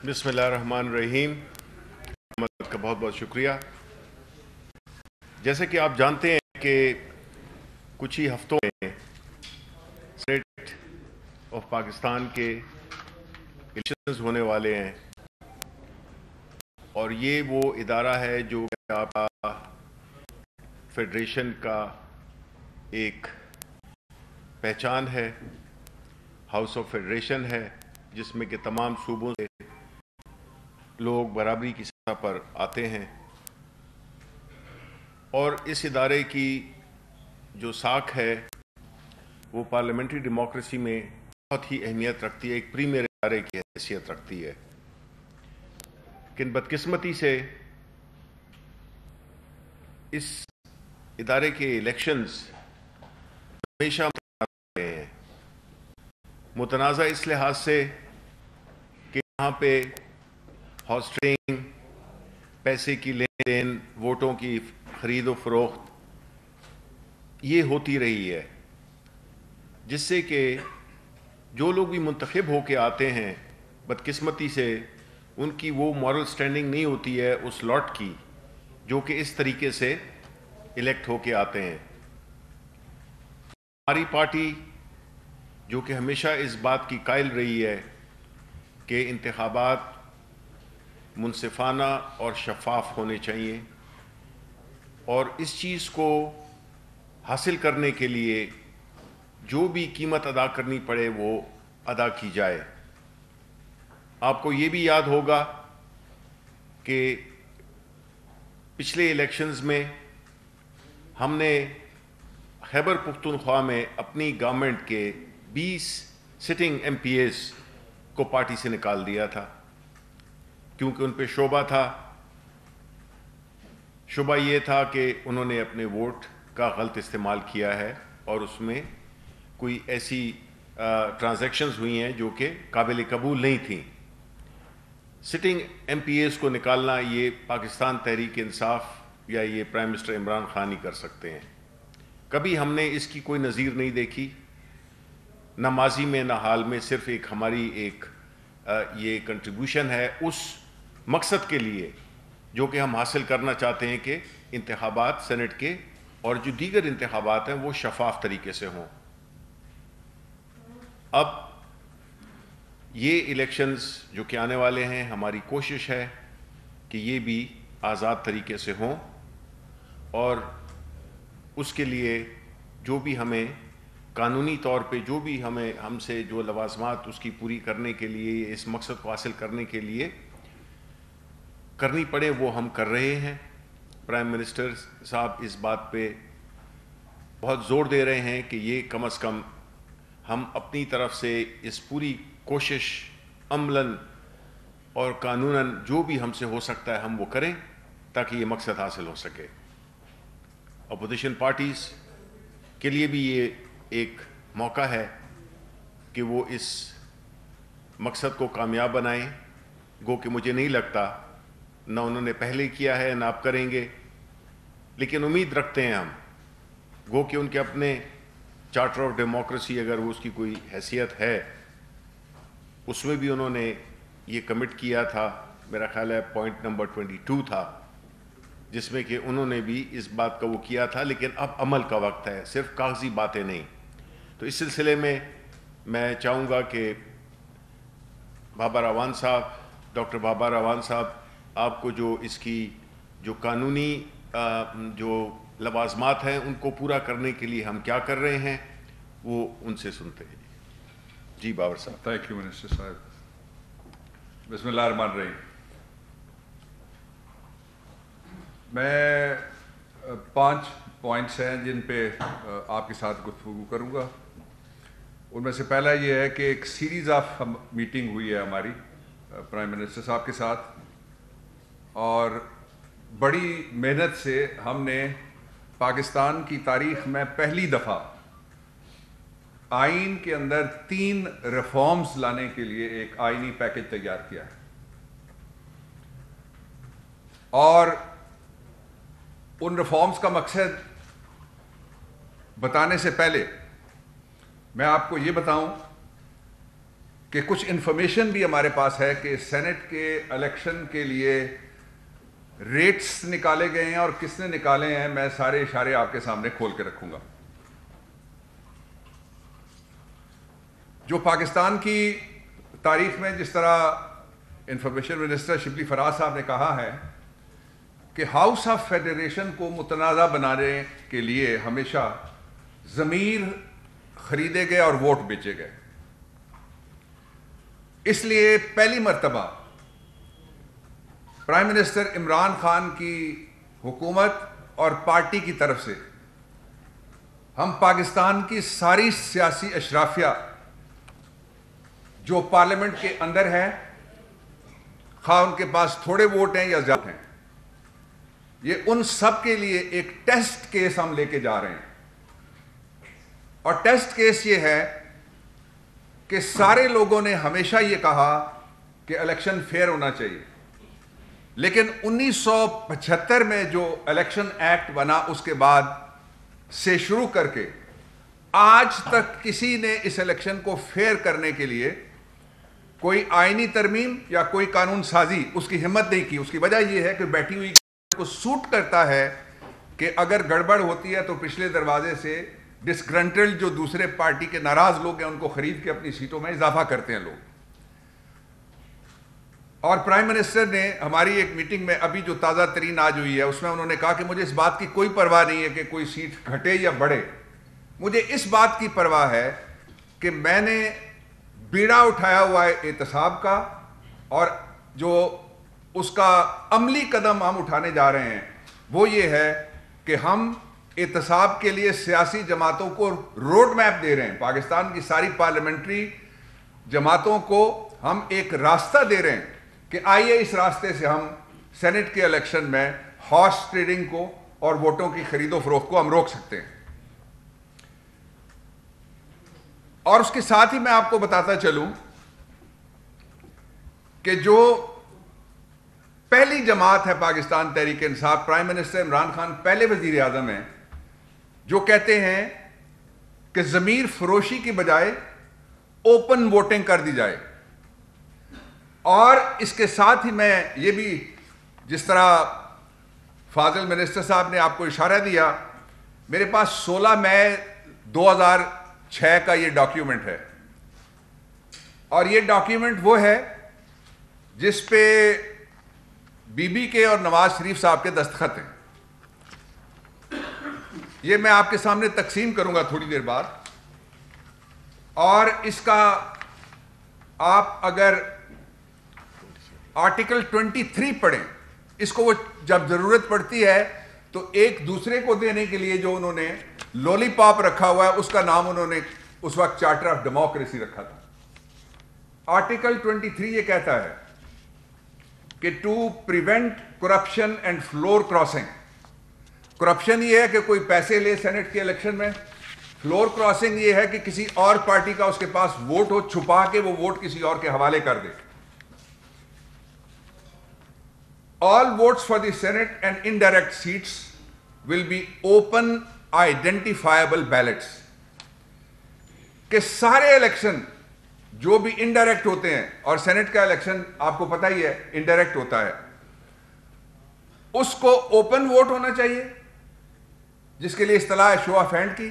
بسم اللہ الرحمن الرحیم. محمد کا بہت بہت شکریہ. جیسے کہ آپ جانتے ہیں کہ کچھ ہی ہفتوں میں سینیٹ آف پاکستان کے الیکشنز ہونے والے ہیں، اور یہ وہ ادارہ ہے جو آپ فیڈریشن کا ایک پہچان ہے، ہاؤس آف فیڈریشن ہے، جس میں کہ تمام صوبوں سے لوگ برابری کی سطح پر آتے ہیں. اور اس ادارے کی جو ساکھ ہے وہ پارلیمنٹری ڈیموکریسی میں بہت ہی اہمیت رکھتی ہے، ایک پریمیئر ادارے کی حیثیت رکھتی ہے. لیکن بدقسمتی سے اس ادارے کے الیکشنز ہمیشہ متنازع رہے ہیں. متنازع اس لحاظ سے کہ یہاں پہ ہاسٹنگ، پیسے کی لین دین، ووٹوں کی خرید و فروخت یہ ہوتی رہی ہے، جس سے کہ جو لوگ بھی منتخب ہو کے آتے ہیں بدقسمتی سے ان کی وہ مورل سٹینڈنگ نہیں ہوتی ہے اس لاٹ کی جو کہ اس طریقے سے الیکٹ ہو کے آتے ہیں. ہماری پارٹی جو کہ ہمیشہ اس بات کی قائل رہی ہے کہ انتخابات منصفانہ اور شفاف ہونے چاہیے، اور اس چیز کو حاصل کرنے کے لیے جو بھی قیمت ادا کرنی پڑے وہ ادا کی جائے. آپ کو یہ بھی یاد ہوگا کہ پچھلے الیکشنز میں ہم نے خیبر پختونخوا میں اپنی گورنمنٹ کے 20 سٹنگ ایم پی ایز کو پارٹی سے نکال دیا تھا، کیونکہ ان پہ شبہ تھا. شبہ یہ تھا کہ انہوں نے اپنے ووٹ کا غلط استعمال کیا ہے اور اس میں کوئی ایسی ٹرانزیکشنز ہوئی ہیں جو کہ قابل قبول نہیں تھیں. سٹنگ ایم پی ایز کو نکالنا یہ پاکستان تحریک انصاف یا یہ پرائم منسٹر عمران خان ہی کر سکتے ہیں. کبھی ہم نے اس کی کوئی نظیر نہیں دیکھی، نہ ماضی میں نہ حال میں. صرف ایک ہماری ایک یہ کنٹریبیوشن ہے اس مقصد کے لیے جو کہ ہم حاصل کرنا چاہتے ہیں کہ انتخابات سینٹ کے اور جو دیگر انتخابات ہیں وہ شفاف طریقے سے ہوں. اب یہ الیکشنز جو کہ آنے والے ہیں، ہماری کوشش ہے کہ یہ بھی آزاد طریقے سے ہوں، اور اس کے لیے جو بھی ہمیں قانونی طور پہ جو بھی ہم سے جو لوازمات اس کی پوری کرنے کے لیے، اس مقصد کو حاصل کرنے کے لیے کرنی پڑے وہ ہم کر رہے ہیں. پرائم منسٹر صاحب اس بات پہ بہت زور دے رہے ہیں کہ یہ کم از کم ہم اپنی طرف سے اس پوری کوشش عملاً اور قانوناً جو بھی ہم سے ہو سکتا ہے ہم وہ کریں تاکہ یہ مقصد حاصل ہو سکے. اپوزیشن پارٹیز کے لیے بھی یہ ایک موقع ہے کہ وہ اس مقصد کو کامیاب بنائیں. گو کہ مجھے نہیں لگتا نہ انہوں نے پہلے کیا ہے نہ اب کریں گے، لیکن امید رکھتے ہیں ہم. گو کہ ان کے اپنے چارٹر آف ڈیموکریسی اگر وہ اس کی کوئی حیثیت ہے، اس میں بھی انہوں نے یہ کمٹ کیا تھا، میرا خیال ہے پوائنٹ نمبر 22 تھا، جس میں کہ انہوں نے بھی اس بات کا وہ کیا تھا. لیکن اب عمل کا وقت ہے، صرف کاغذی باتیں نہیں. تو اس سلسلے میں چاہوں گا کہ بابا راون صاحب، ڈاکٹر بابا راون صاحب، آپ کو جو اس کی جو قانونی جو لوازمات ہیں ان کو پورا کرنے کے لیے ہم کیا کر رہے ہیں وہ ان سے سنتے ہیں. جی بابر صاحب. تھینک یو منسٹر صاحب. بسم اللہ الرحمن الرحیم. میں 5 پوائنٹس ہیں جن پہ آپ کے ساتھ گفتگو کروں گا. ان میں سے پہلا یہ ہے کہ ایک سیریز آف میٹنگ ہوئی ہے ہماری پرائم منسٹر صاحب کے ساتھ، اور بڑی محنت سے ہم نے پاکستان کی تاریخ میں پہلی دفعہ آئین کے اندر 3 ریفارمز لانے کے لیے ایک آئینی پیکج تیار کیا ہے. اور ان ریفارمز کا مقصد بتانے سے پہلے میں آپ کو یہ بتاؤں کہ کچھ انفارمیشن بھی ہمارے پاس ہے کہ سینٹ کے الیکشن کے لیے ریٹس نکالے گئے ہیں، اور کس نے نکالے ہیں میں سارے اشارے آپ کے سامنے کھول کے رکھوں گا۔ جو پاکستان کی تاریخ میں جس طرح انفارمیشن منسٹر شبلی فراز صاحب نے کہا ہے کہ ہاؤس آف فیڈریشن کو متنازع بنانے کے لیے ہمیشہ ضمیر خریدے گئے اور ووٹ بیچے گئے، اس لیے پہلی مرتبہ پرائم منسٹر عمران خان کی حکومت اور پارٹی کی طرف سے ہم پاکستان کی ساری سیاسی اشرافیہ جو پارلیمنٹ کے اندر ہے، خواہ ان کے پاس تھوڑے ووٹ ہیں یا زیادہ ہیں، یہ ان سب کے لیے ایک ٹیسٹ کیس ہم لے کے جا رہے ہیں۔ اور ٹیسٹ کیس یہ ہے کہ سارے لوگوں نے ہمیشہ یہ کہا کہ الیکشن فیئر ہونا چاہیے، لیکن 1975 میں جو الیکشن ایکٹ بنا اس کے بعد سے شروع کر کے آج تک کسی نے اس الیکشن کو فیئر کرنے کے لیے کوئی آئینی ترمیم یا کوئی قانون سازی اس کی ہمت نہیں کی۔ اس کی وجہ یہ ہے کہ بیٹھی ہوئی کو سوٹ کرتا ہے کہ اگر گڑبڑ ہوتی ہے تو پچھلے دروازے سے ڈسگرنٹلڈ جو دوسرے پارٹی کے ناراض لوگ ہیں ان کو خرید کے اپنی سیٹوں میں اضافہ کرتے ہیں لوگ۔ اور پرائم منسٹر نے ہماری ایک میٹنگ میں ابھی جو تازہ ترین آج ہوئی ہے اس میں انہوں نے کہا کہ مجھے اس بات کی کوئی پرواہ نہیں ہے کہ کوئی سیٹ گھٹے یا بڑھے، مجھے اس بات کی پرواہ ہے کہ میں نے بیڑا اٹھایا ہوا ہے احتساب کا، اور جو اس کا عملی قدم ہم اٹھانے جا رہے ہیں وہ یہ ہے کہ ہم احتساب کے لیے سیاسی جماعتوں کو روڈ میپ دے رہے ہیں۔ پاکستان کی ساری پارلیمنٹری جماعتوں کو ہم ایک راستہ دے رہے ہیں کہ آئیے اس راستے سے ہم سینٹ کے الیکشن میں ہارس ٹریڈنگ کو اور ووٹوں کی خرید و فروخت کو ہم روک سکتے ہیں۔ اور اس کے ساتھ ہی میں آپ کو بتاتا چلوں کہ جو پہلی جماعت ہے پاکستان تحریک انصاف، پرائم منسٹر عمران خان پہلے وزیر اعظم ہیں، جو کہتے ہیں کہ ضمیر فروشی کی بجائے اوپن ووٹنگ کر دی جائے۔ اور اس کے ساتھ ہی میں یہ بھی، جس طرح فاضل منسٹر صاحب نے آپ کو اشارہ دیا، میرے پاس 16 مئی 2006 کا یہ ڈاکیومنٹ ہے، اور یہ ڈاکیومنٹ وہ ہے جس پہ بی بی کے اور نواز شریف صاحب کے دستخط ہیں۔ یہ میں آپ کے سامنے تقسیم کروں گا تھوڑی دیر بعد، اور اس کا آپ اگر آرٹیکل 23 پڑھیں، اس کو وہ جب ضرورت پڑتی ہے تو ایک دوسرے کو دینے کے لیے جو انہوں نے لولی پاپ رکھا ہوا ہے اس کا نام انہوں نے اس وقت چارٹر آف ڈیموکریسی رکھا تھا۔ آرٹیکل 23 یہ کہتا ہے کہ to prevent corruption and floor crossing, corruption یہ ہے کہ کوئی پیسے لے سینٹ کے الیکشن میں، فلور کراسنگ یہ ہے کہ کسی اور پارٹی کا اس کے پاس ووٹ ہو، چھپا کے وہ ووٹ کسی اور کے حوالے کر دے۔ All votes for the Senate and indirect seats will be open identifiable ballots، کہ سارے الیکشن جو بھی انڈائریکٹ ہوتے ہیں، اور سینٹ کا الیکشن آپ کو پتہ ہی ہے انڈائریکٹ ہوتا ہے، اس کو اوپن ووٹ ہونا چاہیے، جس کے لیے اصطلاح ہے شو آف ہینڈ کی،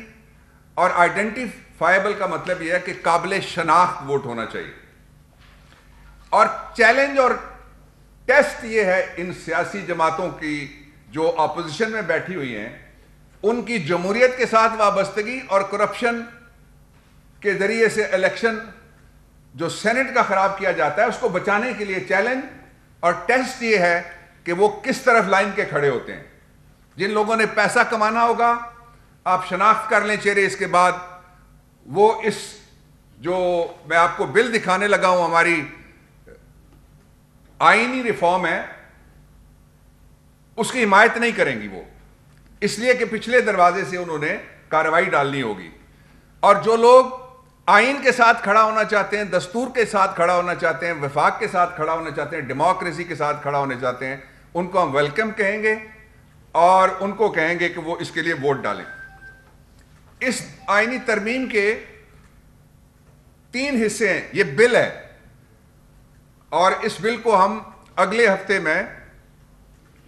اور آئیڈینٹیفائبل کا مطلب یہ ہے کہ قابل شناخت ووٹ ہونا چاہیے۔ اور چیلنج اور ٹیسٹ یہ ہے ان سیاسی جماعتوں کی جو اپوزیشن میں بیٹھی ہوئی ہیں، ان کی جمہوریت کے ساتھ وابستگی اور کرپشن کے ذریعے سے الیکشن جو سینٹ کا خراب کیا جاتا ہے اس کو بچانے کے لیے چیلنج اور ٹیسٹ یہ ہے کہ وہ کس طرف لائن کے کھڑے ہوتے ہیں۔ جن لوگوں نے پیسہ کمانا ہوگا، آپ شناخت کر لیں چہرے، اس کے بعد وہ اس جو میں آپ کو بل دکھانے لگا ہوں ہماری آئینی ریفارم ہے، اس کی حمایت نہیں کریں گی وہ، اس لیے کہ پچھلے دروازے سے انہوں نے کارروائی ڈالنی ہوگی۔ اور جو لوگ آئین کے ساتھ کھڑا ہونا چاہتے ہیں، دستور کے ساتھ کھڑا ہونا چاہتے ہیں، وفاق کے ساتھ کھڑا ہونا چاہتے ہیں، ڈیموکریسی کے ساتھ کھڑا ہونا چاہتے ہیں، ان کو ہم ویلکم کہیں گے اور ان کو کہیں گے کہ وہ اس کے لیے ووٹ ڈالیں۔ اس آئینی ترمیم کے 3 حصے ہیں. یہ بل ہے اور اس بل کو ہم اگلے ہفتے میں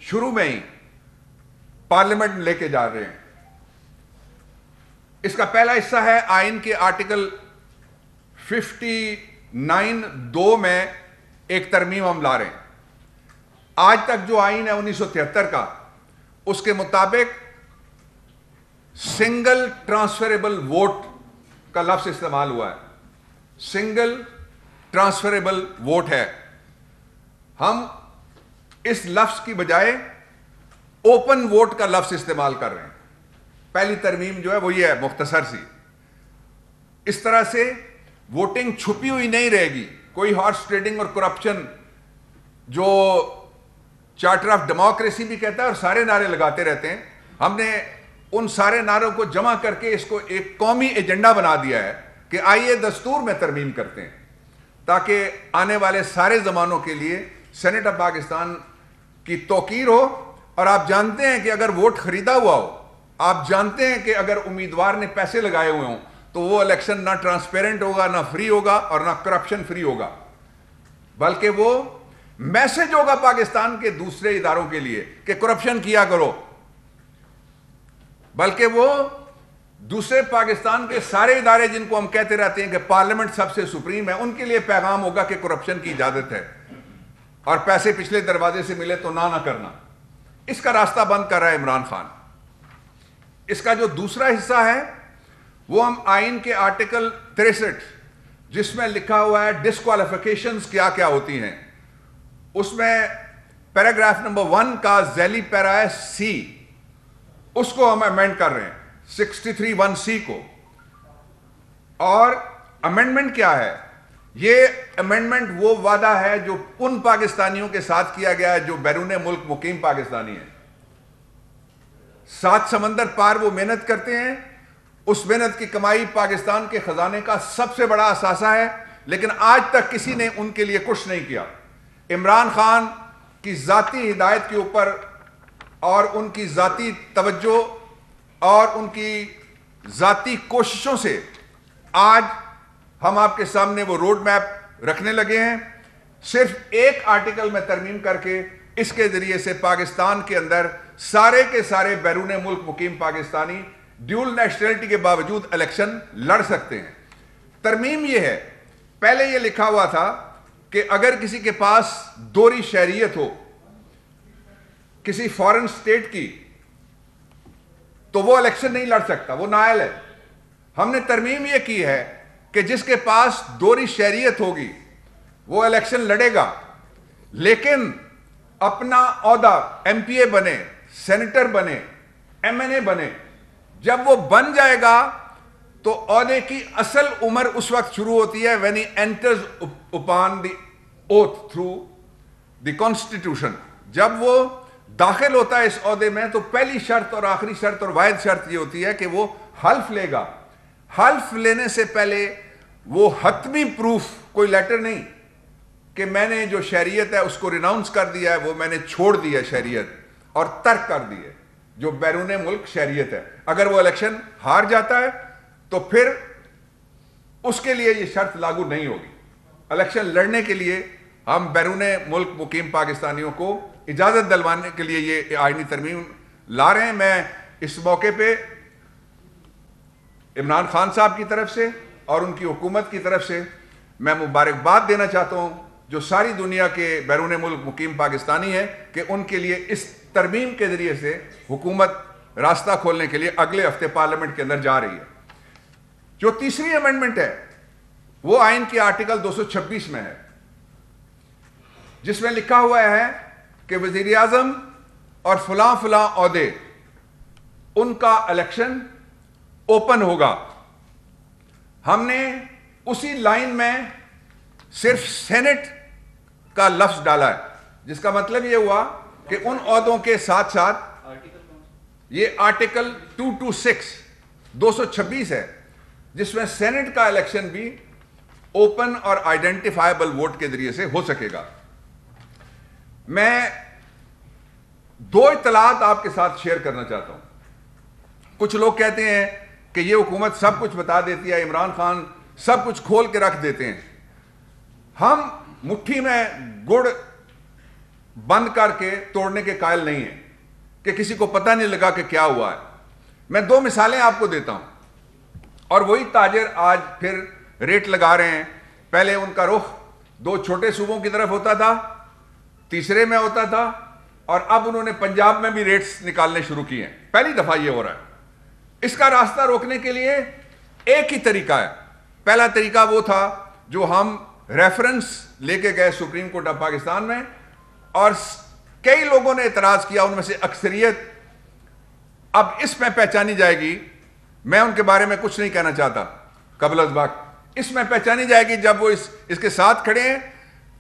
شروع میں ہی پارلیمنٹ لے کے جا رہے ہیں. اس کا پہلا حصہ ہے آئین کے آرٹیکل 59(2) میں ایک ترمیم ہم لا رہے ہیں. آج تک جو آئین ہے 1973 کا، اس کے مطابق سنگل ٹرانسفریبل ووٹ کا لفظ استعمال ہوا ہے. سنگل ٹرانسفریبل ووٹ ہے. ہم اس لفظ کی بجائے اوپن ووٹ کا لفظ استعمال کر رہے ہیں. پہلی ترمیم جو ہے وہ یہ ہے، مختصر سی. اس طرح سے ووٹنگ چھپی ہوئی نہیں رہے گی. کوئی ہارس ٹریڈنگ اور کرپشن جو چارٹر آف ڈیموکریسی بھی کہتا ہے اور سارے نعرے لگاتے رہتے ہیں، ہم نے ان سارے نعروں کو جمع کر کے اس کو ایک قومی ایجنڈا بنا دیا ہے کہ آئیے دستور میں ترمیم کرتے ہیں، تاکہ آنے والے سارے زمانوں کے لیے سینٹ آف پاکستان کی توقیر ہو. اور آپ جانتے ہیں کہ اگر ووٹ خریدا ہوا ہو، آپ جانتے ہیں کہ اگر امیدوار نے پیسے لگائے ہوئے ہوں تو وہ الیکشن نہ ٹرانسپیرنٹ ہوگا، نہ فری ہوگا اور نہ کرپشن فری ہوگا، بلکہ وہ میسج ہوگا پاکستان کے دوسرے اداروں کے لیے کہ کرپشن کیا کرو. بلکہ وہ دوسرے پاکستان کے سارے ادارے جن کو ہم کہتے رہتے ہیں کہ پارلیمنٹ سب سے سپریم ہے، ان کے لیے پیغام ہوگا کہ کرپشن کی اجازت ہے اور پیسے پچھلے دروازے سے ملے تو نہ کرنا. اس کا راستہ بند کر رہا ہے عمران خان. اس کا جو دوسرا حصہ ہے وہ ہم آئین کے آرٹیکل 63 جس میں لکھا ہوا ہے ڈسکوالیفیکیشنز کیا کیا ہوتی ہیں، اس میں پیراگراف نمبر 1 کا ذیلی پیرا ہے سی، اس کو ہم امینڈ کر رہے ہیں 63(1)(c) کو. اور امینڈمنٹ کیا ہے؟ یہ امینڈمنٹ وہ وعدہ ہے جو ان پاکستانیوں کے ساتھ کیا گیا ہے جو بیرون ملک مقیم پاکستانی ہیں. 7 سمندر پار وہ محنت کرتے ہیں، اس محنت کی کمائی پاکستان کے خزانے کا سب سے بڑا اثاثہ ہے، لیکن آج تک کسی نے ان کے لیے کچھ نہیں کیا. عمران خان کی ذاتی ہدایت کے اوپر اور ان کی ذاتی توجہ اور ان کی ذاتی کوششوں سے آج ہم آپ کے سامنے وہ روڈ میپ رکھنے لگے ہیں. صرف ایک آرٹیکل میں ترمیم کر کے اس کے ذریعے سے پاکستان کے اندر سارے کے سارے بیرون ملک مقیم پاکستانی ڈیول نیشنلٹی کے باوجود الیکشن لڑ سکتے ہیں. ترمیم یہ ہے، پہلے یہ لکھا ہوا تھا کہ اگر کسی کے پاس دوہری شہریت ہو کسی فارن سٹیٹ کی تو وہ الیکشن نہیں لڑ سکتا، وہ نااہل ہے. ہم نے ترمیم یہ کی ہے کہ جس کے پاس دوہری شہریت ہوگی وہ الیکشن لڑے گا، لیکن اپنا عہدہ ایم پی اے بنے، سینیٹر بنے، ایم این اے بنے، جب وہ بن جائے گا تو عہدے کی اصل عمر اس وقت شروع ہوتی ہے when he enters upon the oath through the constitution. جب وہ داخل ہوتا ہے اس عہدے میں تو پہلی شرط اور آخری شرط اور واحد شرط یہ ہوتی ہے کہ وہ حلف لے گا. حلف لینے سے پہلے وہ حتمی پروف، کوئی لیٹر نہیں کہ میں نے جو شہریت ہے اس کو ریناؤنس کر دیا ہے، وہ میں نے چھوڑ دی ہے شہریت اور ترک کر دی ہے جو بیرون ملک شہریت ہے. اگر وہ الیکشن ہار جاتا ہے تو پھر اس کے لیے یہ شرط لاگو نہیں ہوگی. الیکشن لڑنے کے لیے ہم بیرون ملک مقیم پاکستانیوں کو اجازت دلوانے کے لیے یہ آئینی ترمیم لا رہے ہیں. میں اس موقع پہ عمران خان صاحب کی طرف سے اور ان کی حکومت کی طرف سے میں مبارکباد دینا چاہتا ہوں جو ساری دنیا کے بیرون ملک مقیم پاکستانی ہیں کہ ان کے لیے اس ترمیم کے ذریعے سے حکومت راستہ کھولنے کے لیے اگلے ہفتے پارلیمنٹ کے اندر جا رہی ہے. جو تیسری امینڈمنٹ ہے وہ آئین کے آرٹیکل 226 میں ہے، جس میں لکھا ہوا ہے کہ وزیر اعظم اور فلاں فلاں عہدے ان کا الیکشن اوپن ہوگا. ہم نے اسی لائن میں صرف سینٹ کا لفظ ڈالا ہے، جس کا مطلب یہ ہوا کہ ان عہدوں کے ساتھ ساتھ یہ آرٹیکل 226 ہے جس میں سینٹ کا الیکشن بھی اوپن اور آئیڈینٹیفائبل ووٹ کے ذریعے سے ہو سکے گا. میں 2 اطلاعات آپ کے ساتھ شیئر کرنا چاہتا ہوں. کچھ لوگ کہتے ہیں کہ یہ حکومت سب کچھ بتا دیتی ہے، عمران خان سب کچھ کھول کے رکھ دیتے ہیں. ہم مٹھی میں گڑ بند کر کے توڑنے کے قائل نہیں ہیں کہ کسی کو پتہ نہیں لگا کہ کیا ہوا ہے. میں 2 مثالیں آپ کو دیتا ہوں, اور وہی تاجر آج پھر ریٹ لگا رہے ہیں. پہلے ان کا رخ 2 چھوٹے صوبوں کی طرف ہوتا تھا, تیسرے میں ہوتا تھا, اور اب انہوں نے پنجاب میں بھی ریٹس نکالنے شروع کیے ہیں. پہلی دفعہ یہ ہو رہا ہے. اس کا راستہ روکنے کے لیے ایک ہی طریقہ ہے. پہلا طریقہ وہ تھا جو ہم ریفرنس لے کے گئے سپریم کورٹ آف پاکستان میں, اور کئی لوگوں نے اعتراض کیا, ان میں سے اکثریت اب اس میں پہچانی جائے گی. میں ان کے بارے میں کچھ نہیں کہنا چاہتا قبل از وقت. اس میں پہچانی جائے گی جب وہ اس کے ساتھ کھڑے ہیں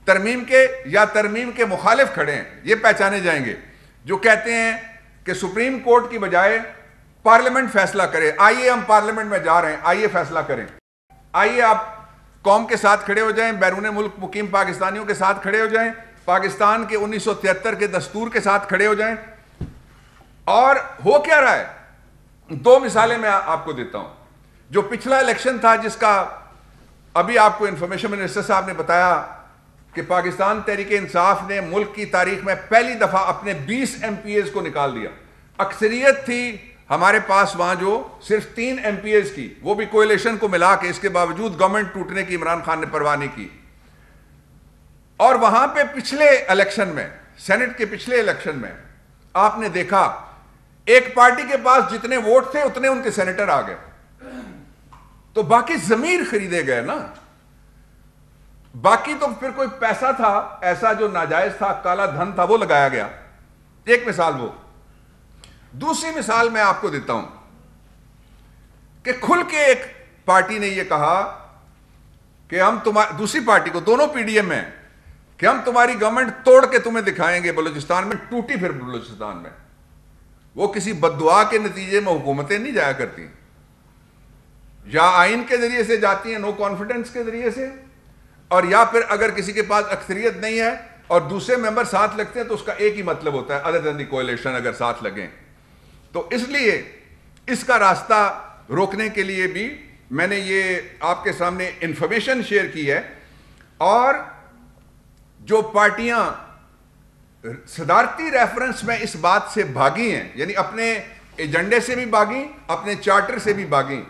ترمیم کے, یا ترمیم کے مخالف کھڑے ہیں. یہ پہچانے جائیں گے جو کہتے ہیں کہ سپریم کورٹ کی بجائے پارلیمنٹ فیصلہ کرے. آئیے ہم پارلیمنٹ میں جا رہے ہیں, آئیے فیصلہ کریں. آئیے آپ قوم کے ساتھ کھڑے ہو جائیں, بیرون ملک مقیم پاکستانیوں کے ساتھ کھڑے ہو جائیں, پاکستان کے 1973 کے دستور کے ساتھ کھڑے ہو جائیں. اور ہو کیا رہا ہے؟ 2 مثالیں میں آپ کو دیتا ہوں. جو پچھلا الیکشن تھا, جس کا ابھی آپ کو انفارمیشن منسٹر صاحب نے بتایا کہ پاکستان تحریک انصاف نے ملک کی تاریخ میں پہلی دفعہ اپنے 20 ایم پی ایز کو نکال دیا. اکثریت تھی ہمارے پاس وہاں جو صرف 3 ایم پی ایز کی, وہ بھی کوئلیشن کو ملا کے. اس کے باوجود گورنمنٹ ٹوٹنے کی عمران خان نے پرواہ نہیں کی. اور وہاں پہ پچھلے الیکشن میں, سینٹ کے پچھلے الیکشن میں آپ نے دیکھا ایک پارٹی کے پاس جتنے ووٹ تھے اتنے ان کے سینیٹر آ گئے. تو باقی ضمیر خریدے گئے نا. باقی تو پھر کوئی پیسہ تھا ایسا جو ناجائز تھا, کالا دھن تھا, وہ لگایا گیا. ایک مثال وہ. دوسری مثال میں آپ کو دیتا ہوں کہ کھل کے ایک پارٹی نے یہ کہا کہ ہم دوسری پارٹی کو, دونوں پی ڈی ایم ہیں, کہ ہم تمہاری گورنمنٹ توڑ کے تمہیں دکھائیں گے بلوچستان میں. ٹوٹی پھر بلوچستان میں. وہ کسی بددعا کے نتیجے میں حکومتیں نہیں جایا کرتی, یا آئین کے ذریعے سے جاتی ہیں, نو کانفیڈنس کے ذریعے سے, اور یا پھر اگر کسی کے پاس اکثریت نہیں ہے اور دوسرے ممبر ساتھ لگتے ہیں تو اس کا ایک ہی مطلب ہوتا ہے, ادر دین دی کولیشن, اگر ساتھ لگیں. تو اس لیے اس کا راستہ روکنے کے لیے بھی میں نے یہ آپ کے سامنے انفارمیشن شیئر کی ہے. اور جو پارٹیاں صدارتی ریفرنس میں اس بات سے بھاگی ہیں, یعنی اپنے ایجنڈے سے بھی بھاگی, اپنے چارٹر سے بھی بھاگی,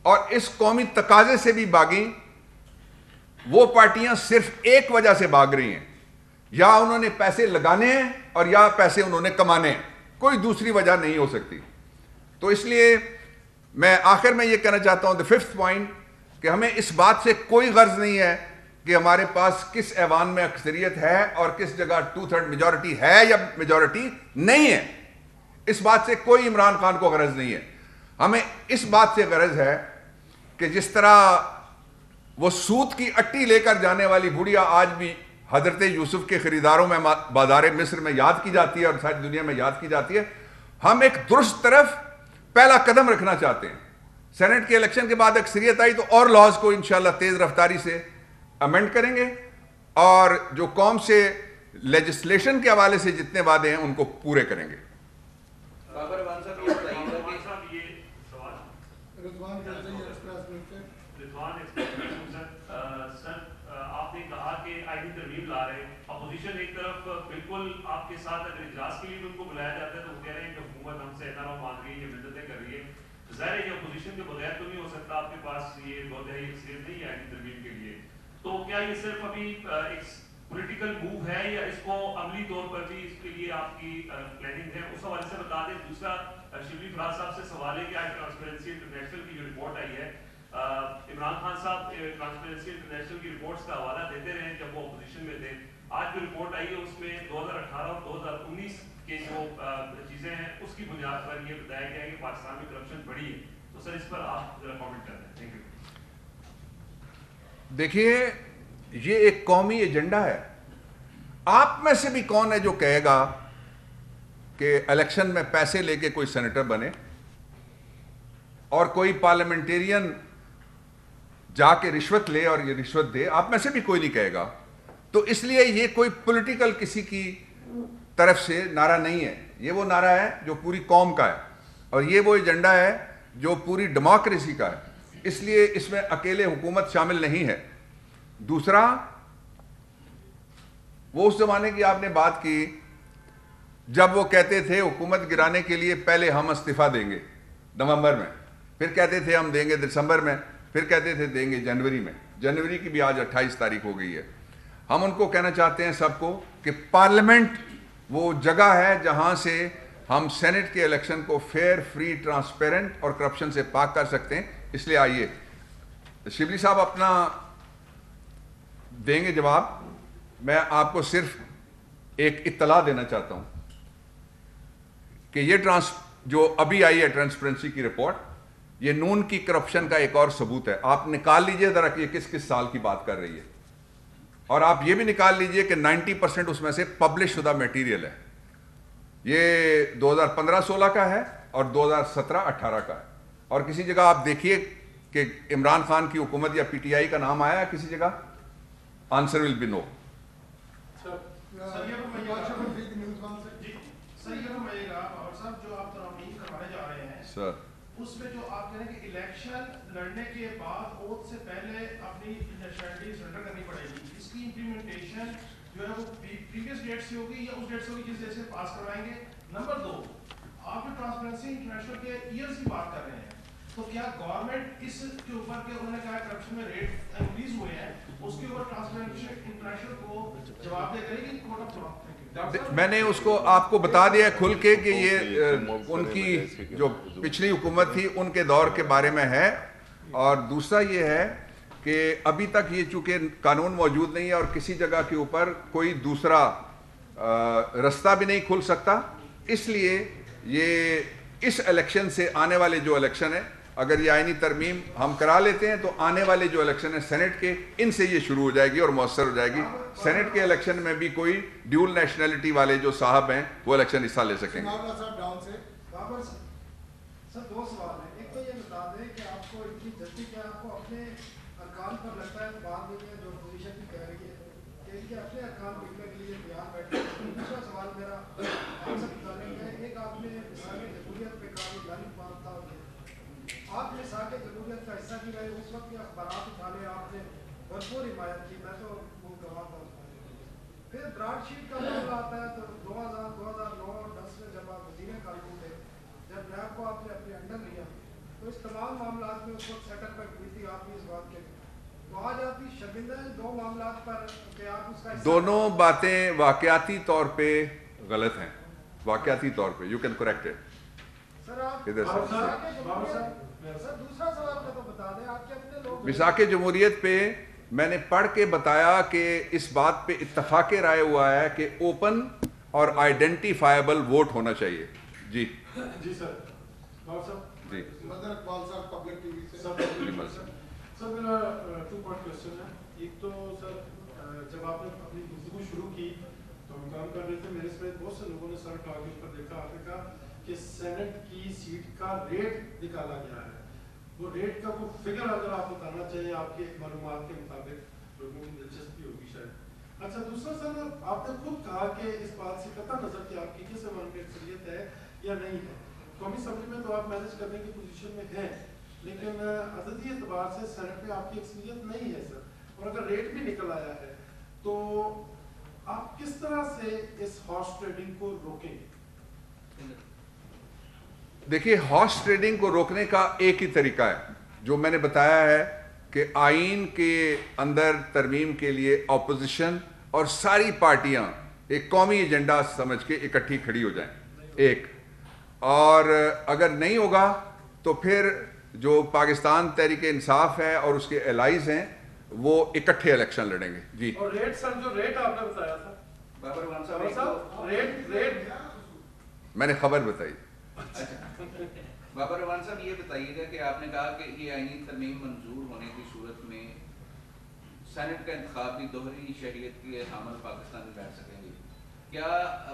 اور اس قومی تقاضے سے بھی بھاگی, وہ پارٹیاں صرف ایک وجہ سے بھاگ رہی ہیں, یا انہوں نے پیسے لگانے ہیں اور یا پیسے انہوں نے کمانے ہیں. کوئی دوسری وجہ نہیں ہو سکتی. تو اس لیے میں آخر میں یہ کہنا چاہتا ہوں, the 5th point, کہ ہمیں اس بات سے کوئی غرض نہیں ہے کہ ہمارے پاس کس ایوان میں اکثریت ہے اور کس جگہ 2/3 میجورٹی ہے یا میجورٹی نہیں ہے. اس بات سے کوئی عمران خان کو غرض نہیں ہے. ہمیں اس بات سے غرض ہے کہ جس طرح وہ سود کی اٹی لے کر جانے والی بڑھیا آج بھی حضرت یوسف کے خریداروں میں بازار مصر میں یاد کی جاتی ہے اور ساری دنیا میں یاد کی جاتی ہے, ہم ایک درست طرف پہلا قدم رکھنا چاہتے ہیں. سینٹ کے الیکشن کے بعد اکثریت آئی تو اور لاز کو انشاءاللہ تیز رفتاری سے امینڈ کریں گے, اور جو قوم سے لیجسلیشن کے حوالے سے جتنے وعدے ہیں ان کو پورے کریں گے. آپ نے کہا کہ آئینی ترمیم لا رہے ہیں, اپوزیشن ایک طرف بالکل آپ کے ساتھ اگر اجلاس کے لیے ان کو بلایا جاتا ہے تو وہ کہہ رہے ہیں کہ حکومت ہم سے اینا مانگ رہی ہے, یہ مددیں کر رہی ہے. ظاہر ہے یہ اپوزیشن کے بغیر تو نہیں ہو سکتا, آپ کے پاس یہ 2 دہائی اکثریت نہیں ہے آئینی ترمیم کے لیے. تو کیا یہ صرف ابھی ایک پولیٹیکل موو ہے یا اس کو عملی طور پر بھی اس کے لیے آپ کی پلاننگ ہے؟ اس حوالے سے بتا دیں. دوسرا شبلی فراز صاحب سے سوال ہے کہ آج ٹرانسپیرنسی انٹرنیشنل کی جو رپورٹ آئی ہے, عمران خان صاحب ٹرانسپیرنسی انٹرنیشنل کی رپورٹس کا حوالہ دیتے رہے جب وہ اپوزیشن میں تھے. آج جو رپورٹ آئی ہے اس میں 2018 اور 2019 کے جو چیزیں ہیں اس کی بنیاد پر یہ بتایا گیا ہے کہ پاکستان میں کرپشن بڑھی ہے. تو سر اس پر آپ ذرا کامنٹ کرتے ہیں. Thank you. دیکھیے یہ ایک قومی ایجنڈا ہے. آپ میں سے بھی کون ہے جو کہے گا کہ الیکشن میں پیسے لے کے کوئی سینیٹر بنے اور کوئی پارلیمنٹیرین جا کے رشوت لے اور یہ رشوت دے؟ آپ میں سے بھی کوئی نہیں کہے گا. تو اس لیے یہ کوئی پولیٹیکل کسی کی طرف سے نعرہ نہیں ہے, یہ وہ نعرہ ہے جو پوری قوم کا ہے, اور یہ وہ ایجنڈا ہے جو پوری ڈیموکریسی کا ہے. اس لیے اس میں اکیلے حکومت شامل نہیں ہے. دوسرا، وہ اس زمانے کی آپ نے بات کی جب وہ کہتے تھے حکومت گرانے کے لیے پہلے ہم استعفیٰ دیں گے نومبر میں، پھر کہتے تھے ہم دیں گے دسمبر میں، پھر کہتے تھے دیں گے جنوری میں. جنوری کی بھی آج 28 تاریخ ہو گئی ہے. ہم ان کو کہنا چاہتے ہیں سب کو کہ پارلیمنٹ وہ جگہ ہے جہاں سے ہم سینٹ کے الیکشن کو فیئر، فری، ٹرانسپیرنٹ اور کرپشن سے پاک کر سکتے ہیں. اس لیے آئیے شبلی صاحب اپنا دیں گے جواب. میں آپ کو صرف ایک اطلاع دینا چاہتا ہوں کہ یہ جو ابھی آئی ہے ٹرانسپیرنسی کی رپورٹ، یہ نون کی کرپشن کا ایک اور ثبوت ہے. آپ نکال لیجئے ذرا کہ یہ کس کس سال کی بات کر رہی ہے، اور آپ یہ بھی نکال لیجئے کہ 90% اس میں سے پبلش شدہ میٹیریل ہے. یہ 2015-16 کا ہے اور 2017-18 کا ہے. اور کسی جگہ آپ دیکھیے کہ عمران خان کی حکومت یا پی ٹی آئی کا نام آیا ہے کسی جگہ؟ آنسر ول بی نو. سر اس میں جو آپ کہہ رہے ہیں کہ الیکشن لڑنے کے بعد اوتھ سے پہلے اپنی نیشنلٹی سرنڈر کرنی پڑے گی، اس کی امپلیمنٹیشن جو ہے وہ پریویس ڈیٹ سے ہوگی یا اس ڈیٹ سے ہوگی جس ڈیٹ سے پاس کروائیں گے؟ نمبر 2، آپ جو ٹرانسپیرنسی انٹرنیشنل کے ایئرز کی بات کر رہے ہیں، تو کیا گورنمنٹ اس کے اوپر کہ انہوں نے کہا کرپشن میں ریٹ انکریز ہوئے ہیں، اس کے اوپر ٹرانسپیرنسی انٹرنیشنل کو جواب دے کرے گی کورٹ آف لا؟ میں نے اس کو آپ کو بتا دیا کھل کے کہ یہ ان کی جو پچھلی حکومت تھی ان کے دور کے بارے میں ہے. اور دوسرا یہ ہے کہ ابھی تک یہ چونکہ قانون موجود نہیں ہے اور کسی جگہ کے اوپر کوئی دوسرا رستہ بھی نہیں کھل سکتا، اس لیے یہ اس الیکشن سے آنے والے جو الیکشن ہے، اگر یہ آئینی ترمیم ہم کرا لیتے ہیں تو آنے والے جو الیکشن ہے سینٹ کے، ان سے یہ شروع ہو جائے گی اور مؤثر ہو جائے گی. سینٹ کے الیکشن میں بھی کوئی ڈیول نیشنلٹی والے جو صاحب ہیں وہ الیکشن حصہ لے سکیں گے. سر 2 سوال ہیں. ایک تو یہ بتا دیں کہ آپ کو اتنی جلدی کیا آپ کو اپنے ارکان پر لگتا ہے بعد میں جو اپوزیشن کی کہہ رہی ہے کہ ان کے اپنے ارکان لکھنے کے لیے تیار بیٹھے. دوسرا سوال میرا آپ سے بتانے کا ہے، ایک آپ نے مثال جمہوریت پہ کہا لانی بات تھا، آپ نے ساکھ جمہوریت کا حصہ کی رہے، اس وقت کے اخبارات اٹھانے آپ نے بھرپور حمایت کی، میں تو گواہ تھا. پھر براڈ شیٹ کا معاملہ آتا ہے تو 2009-10 میں جب آپ وزیر قانون تھے، جب نیب کو آپ نے اپنے انڈر لیا تو اس تمام معاملات میں اس وقت سیٹ اپ ہوئی تھی آپ کی اس بات کے. تو آج آپ کی شرمندہ ہیں 2 معاملات پر کہ آپ اس کا دونوں باتیں واقعاتی طور پہ غلط ہیں. واقعاتی طور پہ یو کین کریکٹ اٹ. سر آپ سر دوسرا سوال کا تو بتا دیں، آپ کے اپنے لوگ وثاق جمہوریت پہ میں نے پڑھ کے بتایا کہ اس بات پہ اتفاق رائے ہوا ہے کہ اوپن اور آئیڈینٹیفائبل ووٹ ہونا چاہیے. جی جی سر. جی مدر اقبال صاحب پبلک ٹی وی سے. سر میرا 2 پارٹ کوشچن ہے. ایک تو سر جب آپ نے اپنی گفتگو شروع کی تو ہم کام کر رہے تھے، میرے سمیت بہت سے لوگوں نے سر اٹھا کے اس پر دیکھا، آپ نے کہا کہ سینٹ کی سیٹ کا ریٹ نکالا گیا ہے. وہ ریٹ کا کوئی فگر اگر آپ بتانا چاہیں آپ کے معلومات کے مطابق، لوگوں کی دلچسپی ہوگی شاید. اچھا دوسرا سر، آپ نے خود کہا کہ اس بات سے قطع نظر کہ آپ کی کس زبان کی اکثریت ہے یا نہیں ہے، قومی اسمبلی میں تو آپ مینج کرنے کی پوزیشن میں ہیں، لیکن عددی اعتبار سے سینٹ میں آپ کی اکثریت نہیں ہے سر. اور اگر ریٹ بھی نکل آیا ہے تو آپ کس طرح سے اس ہارس ٹریڈنگ کو روکیں گے؟ دیکھیے، ہارس ٹریڈنگ کو روکنے کا ایک ہی طریقہ ہے جو میں نے بتایا ہے کہ آئین کے اندر ترمیم کے لیے اپوزیشن اور ساری پارٹیاں ایک قومی ایجنڈا سمجھ کے اکٹھی کھڑی ہو جائیں. ایک اور اگر نہیں ہوگا تو پھر جو پاکستان تحریک انصاف ہے اور اس کے الائز ہیں وہ اکٹھے الیکشن لڑیں گے. جی اور ریٹ سر، جو ریٹ آپ نے بتایا تھا بابر ون صاحب، ریٹ میں نے خبر بتائی. بابر ون صاحب یہ بتائیے گا کہ آپ نے کہا کہ یہ آئینی ترمیم منظور ہونے کی صورت میں سینٹ کا انتخاب بھی دوہری شہریت کے حامل پاکستان میں بیٹھ سکیں گے. کیا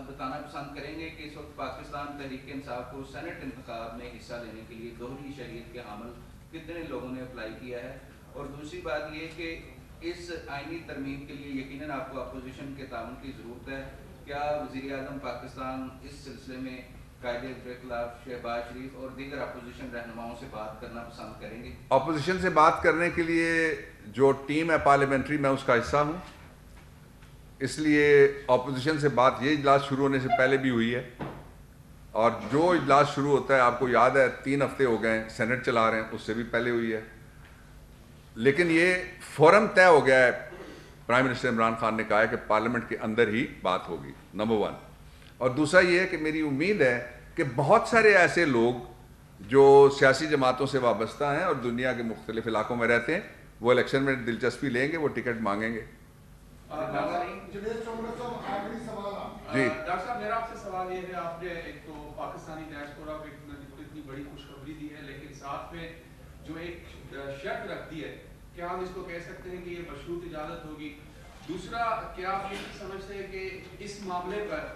بتانا پسند کریں گے کہ اس وقت پاکستان تحریک انصاف کو سینٹ انتخاب میں حصہ لینے کے لیے دوہری شہریت کے حامل کتنے لوگوں نے اپلائی کیا ہے؟ اور دوسری بات یہ کہ اس آئینی ترمیم کے لیے یقیناً آپ کو اپوزیشن کے تعاون کی ضرورت ہے. کیا وزیر اعظم پاکستان اس سلسلے میں قائد کے خلاف شہباز شریف اور دیگر اپوزیشن رہنماؤں سے بات کرنا پسند کریں گے؟ اپوزیشن سے بات کرنے کے لیے جو ٹیم ہے پارلیمنٹری، میں اس کا حصہ ہوں، اس لیے اپوزیشن سے بات یہ اجلاس شروع ہونے سے پہلے بھی ہوئی ہے، اور جو اجلاس شروع ہوتا ہے آپ کو یاد ہے 3 ہفتے ہو گئے ہیں سینٹ چلا رہے ہیں، اس سے بھی پہلے ہوئی ہے، لیکن یہ فورم طے ہو گیا ہے۔ پرائم منسٹر عمران خان نے کہا ہے کہ پارلیمنٹ کے اندر ہی بات ہوگی، نمبر 1۔ اور دوسرا یہ ہے کہ میری امید ہے کہ بہت سارے ایسے لوگ جو سیاسی جماعتوں سے وابستہ ہیں اور دنیا کے مختلف علاقوں میں رہتے ہیں، وہ الیکشن میں دلچسپی لیں گے، وہ ٹکٹ مانگیں گے۔ جی ڈاکٹر صاحب، میرا آپ سے سوال یہ ہے، آپ نے ایک تو پاکستانی ڈائسپورا کو اتنی بڑی خوشخبری دی ہے، لیکن ساتھ میں جو ایک شرط رکھ دی ہے کہ ہم اس کو کہہ سکتے ہیں کہ یہ مشروط اجازت ہوگی۔ دوسرا، کیا آپ یہ سمجھتے ہیں کہ اس معاملے پر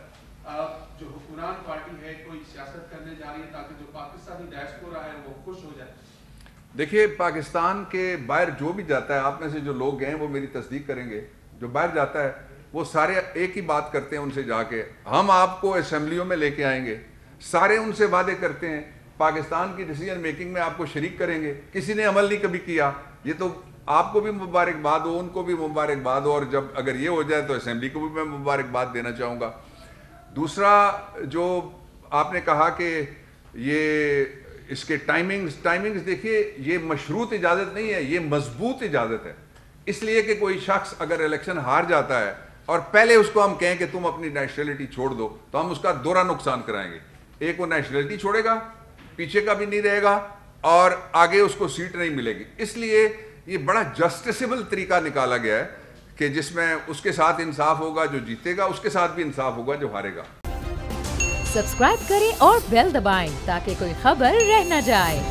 جو حکمران پارٹی ہے کوئی سیاست کرنے جا رہی ہے تاکہ جو پاکستانی ڈائسپورا ہے وہ خوش ہو جائے؟ دیکھیے، پاکستان کے باہر جو بھی جاتا ہے، آپ میں سے جو لوگ گئے ہیں وہ میری تصدیق کریں گے، جو باہر جاتا ہے وہ سارے ایک ہی بات کرتے ہیں ان سے جا کے، ہم آپ کو اسمبلیوں میں لے کے آئیں گے، سارے ان سے وعدے کرتے ہیں پاکستان کی ڈیسیجن میکنگ میں آپ کو شریک کریں گے، کسی نے عمل نہیں کبھی کیا۔ یہ تو آپ کو بھی مبارکباد ہو، ان کو بھی مبارکباد ہو، اور جب اگر یہ ہو جائے تو اسمبلی کو بھی میں مبارکباد دینا چاہوں گا۔ دوسرا، جو آپ نے کہا کہ یہ اس کے ٹائمنگز دیکھیے، یہ مشروط اجازت نہیں ہے، یہ مضبوط اجازت ہے، اس لیے کہ کوئی شخص اگر الیکشن ہار جاتا ہے اور پہلے اس کو ہم کہیں کہ تم اپنی نیشنلٹی چھوڑ دو تو ہم اس کا دوہرا نقصان کرائیں گے۔ ایک وہ نیشنلٹی چھوڑے گا، پیچھے کا بھی نہیں رہے گا، اور آگے اس کو سیٹ نہیں ملے گی۔ اس لیے یہ بڑا جسٹسیبل طریقہ نکالا گیا ہے کہ جس میں اس کے ساتھ انصاف ہوگا جو جیتے گا، اس کے ساتھ بھی انصاف ہوگا جو ہارے گا۔ سبسکرائب کریں اور بیل دبائیں تاکہ کوئی خبر رہ نہ جائے۔